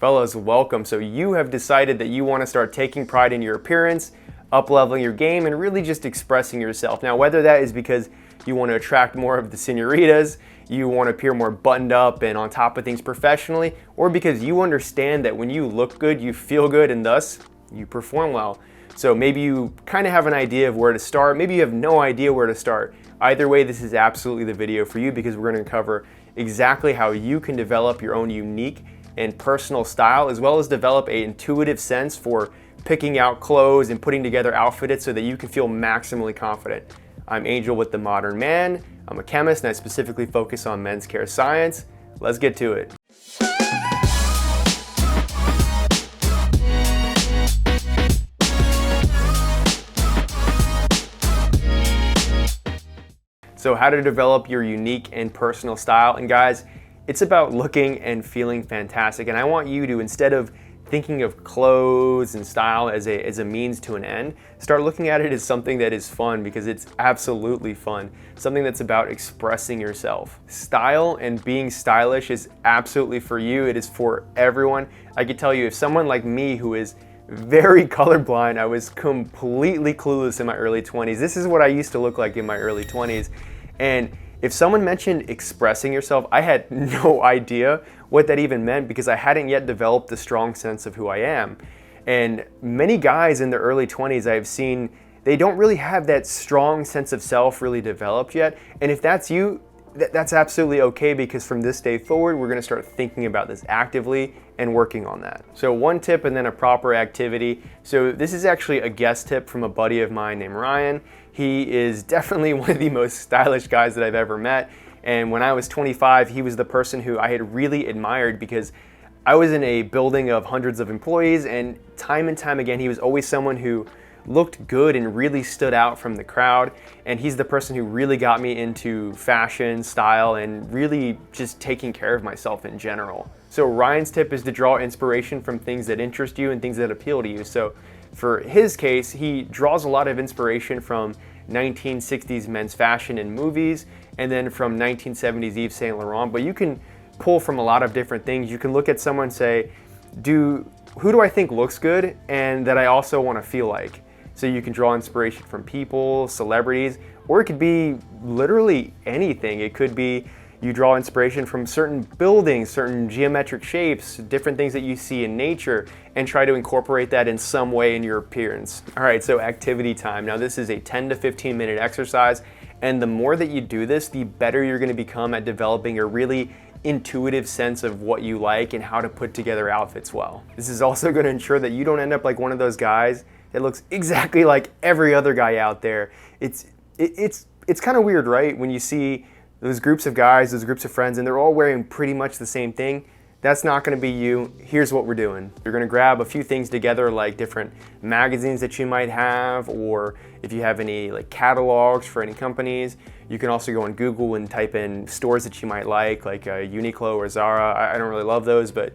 Fellas, welcome. So you have decided that you want to start taking pride in your appearance, up-leveling your game, and really just expressing yourself. Now, whether that is because you want to attract more of the senoritas, you want to appear more buttoned up and on top of things professionally, or because you understand that when you look good, you feel good, and thus you perform well. So maybe you kind of have an idea of where to start, maybe you have no idea where to start. Either way, this is absolutely the video for you because we're going to cover exactly how you can develop your own unique and personal style, as well as develop an intuitive sense for picking out clothes and putting together outfits so that you can feel maximally confident. I'm Angel with The Modern Man. I'm a chemist and I specifically focus on men's care science. Let's get to it. So how to develop your unique and personal style. And guys, it's about looking and feeling fantastic. And I want you to, instead of thinking of clothes and style as a means to an end, start looking at it as something that is fun, because it's absolutely fun. Something that's about expressing yourself. Style and being stylish is absolutely for you. It is for everyone. I could tell you, if someone like me who is very colorblind, I was completely clueless in my early 20s. This is what I used to look like in my early 20s. And if someone mentioned expressing yourself, I had no idea what that even meant because I hadn't yet developed a strong sense of who I am. And many guys in their early 20s I've seen, they don't really have that strong sense of self really developed yet. And if that's you, that's absolutely okay, because from this day forward, we're gonna start thinking about this actively and working on that. So one tip and then a proper activity. So this is actually a guest tip from a buddy of mine named Ryan. He is definitely one of the most stylish guys that I've ever met. And when I was 25, he was the person who I had really admired because I was in a building of hundreds of employees, and time again, he was always someone who looked good and really stood out from the crowd. And he's the person who really got me into fashion, style, and really just taking care of myself in general. So Ryan's tip is to draw inspiration from things that interest you and things that appeal to you. So for his case, he draws a lot of inspiration from 1960s men's fashion and movies, and then from 1970s Yves Saint Laurent. But you can pull from a lot of different things. You can look at someone and say, who do I think looks good and that I also want to feel like? So you can draw inspiration from people, celebrities, or it could be literally anything. It could be you draw inspiration from certain buildings, certain geometric shapes, different things that you see in nature, and try to incorporate that in some way in your appearance. All right, so activity time. Now this is a 10 to 15 minute exercise, and the more that you do this, the better you're gonna become at developing a really intuitive sense of what you like and how to put together outfits well. This is also gonna ensure that you don't end up like one of those guys that looks exactly like every other guy out there. It's kind of weird, right? When you see those groups of guys, those groups of friends, and they're all wearing pretty much the same thing. That's not gonna be you. Here's what we're doing. You're gonna grab a few things together, like different magazines that you might have, or if you have any like catalogs for any companies. You can also go on Google and type in stores that you might like Uniqlo or Zara. I don't really love those, but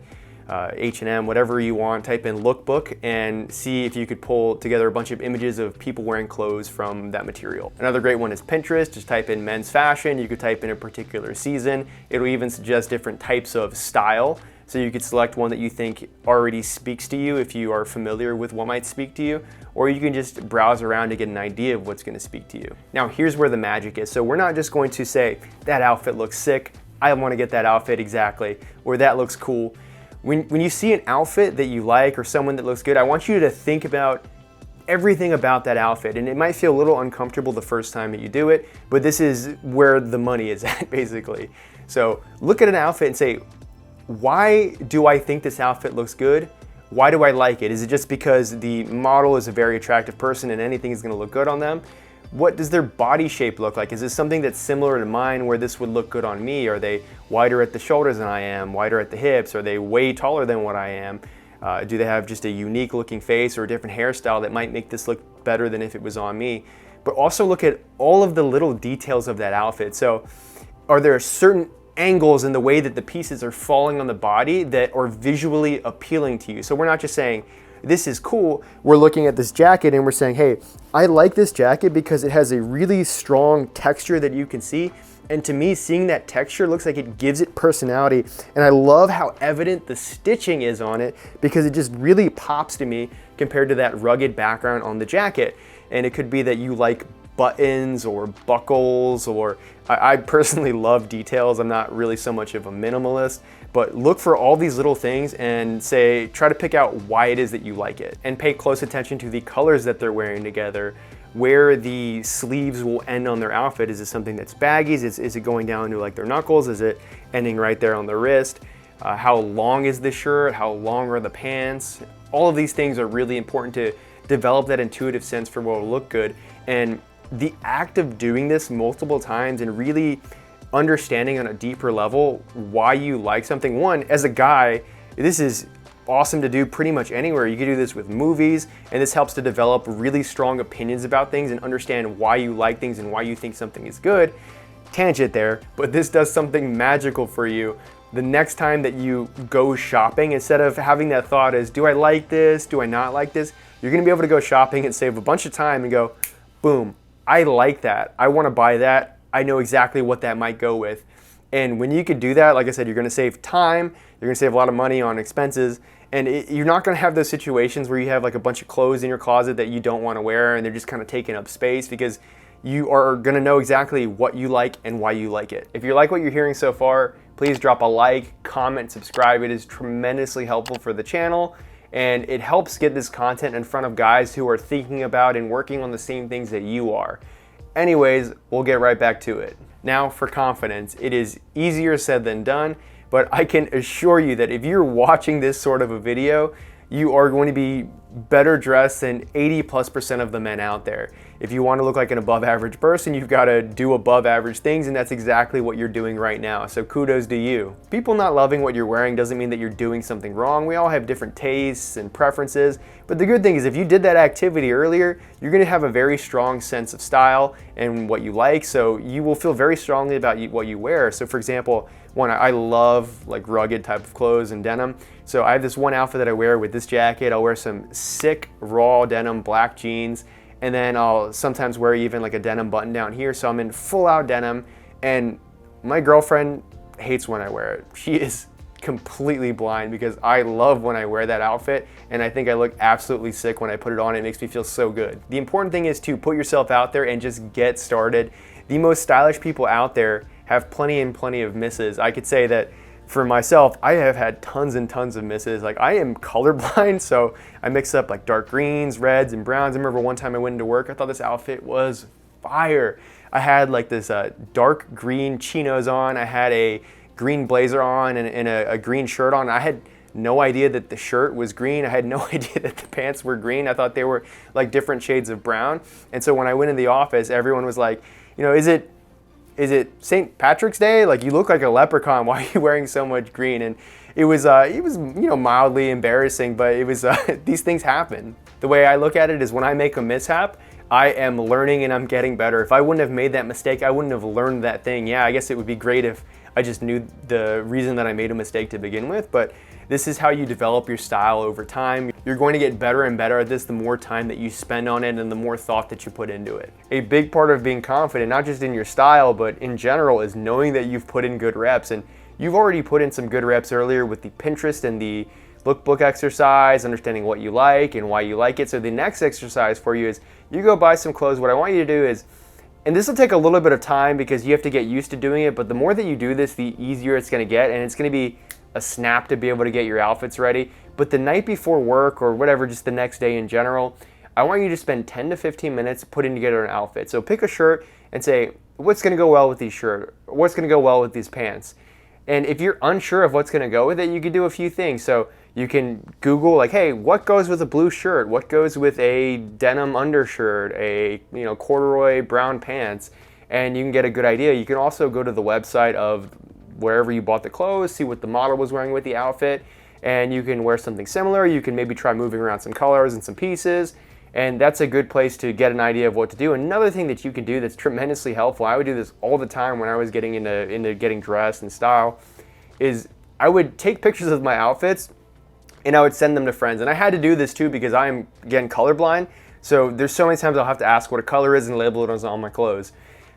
H&M, whatever you want. Type in Lookbook and see if you could pull together a bunch of images of people wearing clothes from that material. Another great one is Pinterest. Just type in men's fashion. You could type in a particular season. It'll even suggest different types of style. So you could select one that you think already speaks to you if you are familiar with what might speak to you, or you can just browse around to get an idea of what's gonna speak to you. Now here's where the magic is. So we're not just going to say, that outfit looks sick, I wanna get that outfit exactly, or that looks cool. When you see an outfit that you like or someone that looks good, I want you to think about everything about that outfit. And it might feel a little uncomfortable the first time that you do it, but this is where the money is at, basically. So look at an outfit and say, why do I think this outfit looks good? Why do I like it? Is it just because the model is a very attractive person and anything is gonna look good on them? What does their body shape look like? Is this something that's similar to mine where this would look good on me? Are they wider at the shoulders than I am, wider at the hips? Are they way taller than what I am? Do they have just a unique looking face or a different hairstyle that might make this look better than if it was on me? But also look at all of the little details of that outfit. So are there certain angles in the way that the pieces are falling on the body that are visually appealing to you? So we're not just saying, this is cool. We're looking at this jacket and we're saying, hey, I like this jacket because it has a really strong texture that you can see, And to me, seeing that texture looks like it gives it personality. And I love how evident the stitching is on it, because it just really pops to me compared to that rugged background on the jacket. And it could be that you like buttons or buckles, or I personally love details. I'm not really so much of a minimalist, but look for all these little things and try to pick out why it is that you like it, and pay close attention to the colors that they're wearing together, where the sleeves will end on their outfit. Is it something that's baggy? Is it going down to like their knuckles? Is it ending right there on the wrist? How long is the shirt? How long are the pants? All of these things are really important to develop that intuitive sense for what will look good. And the act of doing this multiple times and really understanding on a deeper level why you like something. One, as a guy, this is awesome to do pretty much anywhere. You can do this with movies, and this helps to develop really strong opinions about things and understand why you like things and why you think something is good. Tangent there, but this does something magical for you. The next time that you go shopping, instead of having that thought as, do I like this? Do I not like this? You're gonna be able to go shopping and save a bunch of time and go, boom, I like that. I wanna buy that. I know exactly what that might go with. And when you can do that, like I said, you're gonna save time, you're gonna save a lot of money on expenses, and you're not gonna have those situations where you have like a bunch of clothes in your closet that you don't wanna wear and they're just kind of taking up space, because you are gonna know exactly what you like and why you like it. If you like what you're hearing so far, please drop a like, comment, subscribe. It is tremendously helpful for the channel, and it helps get this content in front of guys who are thinking about and working on the same things that you are. Anyways, we'll get right back to it. Now for confidence. It is easier said than done, but I can assure you that if you're watching this sort of a video, you are going to be better dressed than 80+% of the men out there. If you want to look like an above average person, you've got to do above average things, and that's exactly what you're doing right now. So kudos to you. People not loving what you're wearing doesn't mean that you're doing something wrong. We all have different tastes and preferences, but the good thing is if you did that activity earlier, you're going to have a very strong sense of style and what you like, so you will feel very strongly about what you wear. So for example, I love like rugged type of clothes and denim. So I have this one outfit that I wear with this jacket. I'll wear some sick raw denim black jeans, and then I'll sometimes wear even like a denim button down here. So I'm in full out denim, and my girlfriend hates when I wear it. She is completely blind because I love when I wear that outfit, and I think I look absolutely sick when I put it on. It makes me feel so good. The important thing is to put yourself out there and just get started. The most stylish people out there have plenty and plenty of misses. I could say that for myself, I have had tons and tons of misses. Like, I am colorblind, so I mix up like dark greens, reds, and browns. I remember one time I went into work, I thought this outfit was fire. I had like this dark green chinos on, I had a green blazer on and a green shirt on. I had no idea that the shirt was green. I had no idea that the pants were green. I thought they were like different shades of brown. And so when I went in the office, everyone was like, you know, is it St. Patrick's Day? Like, you look like a leprechaun. Why are you wearing so much green? And it was you know, mildly embarrassing, but it was these things happen. The way I look at it is when I make a mishap, I am learning and I'm getting better. If I wouldn't have made that mistake, I wouldn't have learned that thing. Yeah, I guess it would be great if I just knew the reason that I made a mistake to begin with, but this is how you develop your style over time. You're going to get better and better at this the more time that you spend on it and the more thought that you put into it. A big part of being confident, not just in your style, but in general, is knowing that you've put in good reps. And you've already put in some good reps earlier with the Pinterest and the Lookbook exercise, understanding what you like and why you like it. So the next exercise for you is you go buy some clothes. What I want you to do is, and this will take a little bit of time because you have to get used to doing it, but the more that you do this, the easier it's gonna get, and it's gonna be a snap to be able to get your outfits ready. But the night before work or whatever, just the next day in general, I want you to spend 10 to 15 minutes putting together an outfit. So pick a shirt and say, what's gonna go well with these shirts? What's gonna go well with these pants? And if you're unsure of what's gonna go with it, you can do a few things. So you can Google like, hey, what goes with a blue shirt? What goes with a denim undershirt, a corduroy brown pants? And you can get a good idea. You can also go to the website of wherever you bought the clothes, see what the model was wearing with the outfit, and you can wear something similar. You can maybe try moving around some colors and some pieces, and that's a good place to get an idea of what to do. Another thing that you can do that's tremendously helpful, I would do this all the time when I was getting into getting dressed and style, is I would take pictures of my outfits and I would send them to friends. And I had to do this too because I'm, again, colorblind, so there's so many times I'll have to ask what a color is and label it on my clothes.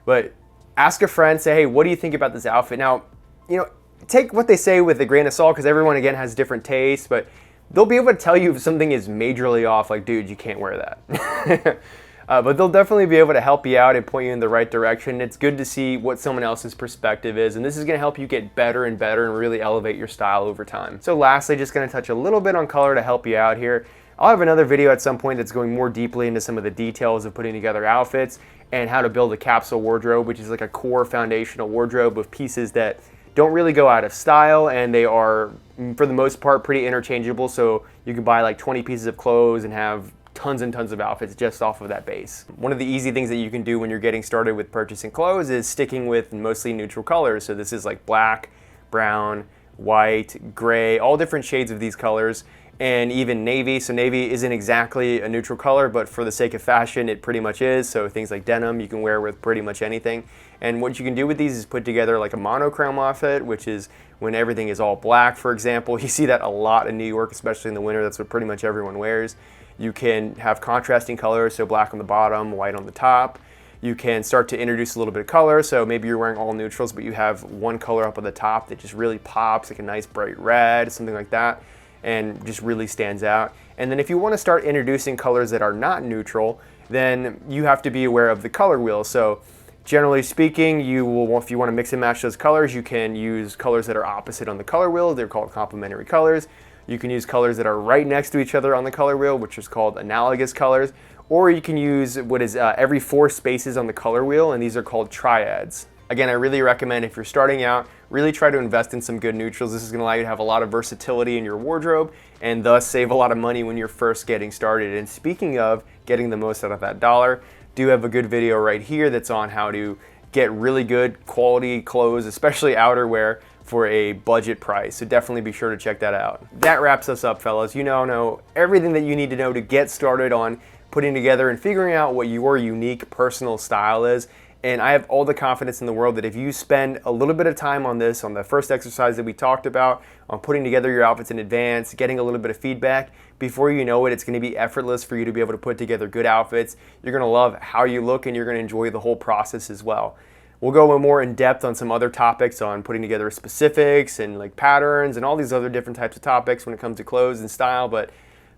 But Ask a friend, say, hey, what do you think about this outfit? Now, you know, take what they say with a grain of salt, because everyone, again, has different tastes, but they'll be able to tell you if something is majorly off, like, dude, you can't wear that. But they'll definitely be able to help you out and point you in the right direction. It's good to see what someone else's perspective is, and this is going to help you get better and better and really elevate your style over time. So lastly, just going to touch a little bit on color to help you out here. I'll have another video at some point that's going more deeply into some of the details of putting together outfits and how to build a capsule wardrobe, which is like a core foundational wardrobe with pieces that don't really go out of style, and they are, for the most part, pretty interchangeable. So you can buy like 20 pieces of clothes and have tons and tons of outfits just off of that base. One of the easy things that you can do when you're getting started with purchasing clothes is sticking with mostly neutral colors. So this is like black, brown, white, gray, all different shades of these colors, and even navy. So navy isn't exactly a neutral color, but for the sake of fashion, it pretty much is. So things like denim, you can wear with pretty much anything. And what you can do with these is put together like a monochrome outfit, which is when everything is all black, for example. You see that a lot in New York, especially in the winter. That's what pretty much everyone wears. You can have contrasting colors, so black on the bottom, white on the top. You can start to introduce a little bit of color, so maybe you're wearing all neutrals, but you have one color up at the top that just really pops, like a nice bright red, something like that, and just really stands out. And then if you want to start introducing colors that are not neutral, then you have to be aware of the color wheel. So generally speaking, you will, if you want to mix and match those colors, you can use colors that are opposite on the color wheel. They're called complementary colors. You can use colors that are right next to each other on the color wheel, which is called analogous colors. Or you can use what is every 4 spaces on the color wheel, and these are called triads. Again, I really recommend, if you're starting out, really try to invest in some good neutrals. This is going to allow you to have a lot of versatility in your wardrobe and thus save a lot of money when you're first getting started. And speaking of getting the most out of that dollar, do have a good video right here that's on how to get really good quality clothes, especially outerwear, for a budget price. So definitely be sure to check that out. That wraps us up, fellas. You now know everything that you need to know to get started on putting together and figuring out what your unique personal style is. And I have all the confidence in the world that if you spend a little bit of time on this, on the first exercise that we talked about, on putting together your outfits in advance, getting a little bit of feedback, before you know it, it's going to be effortless for you to be able to put together good outfits. You're going to love how you look, and you're going to enjoy the whole process as well. We'll go more in depth on some other topics on putting together specifics and like patterns and all these other different types of topics when it comes to clothes and style. But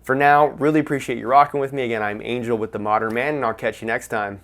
for now, really appreciate you rocking with me. Again, I'm Angel with The Modern Man, and I'll catch you next time.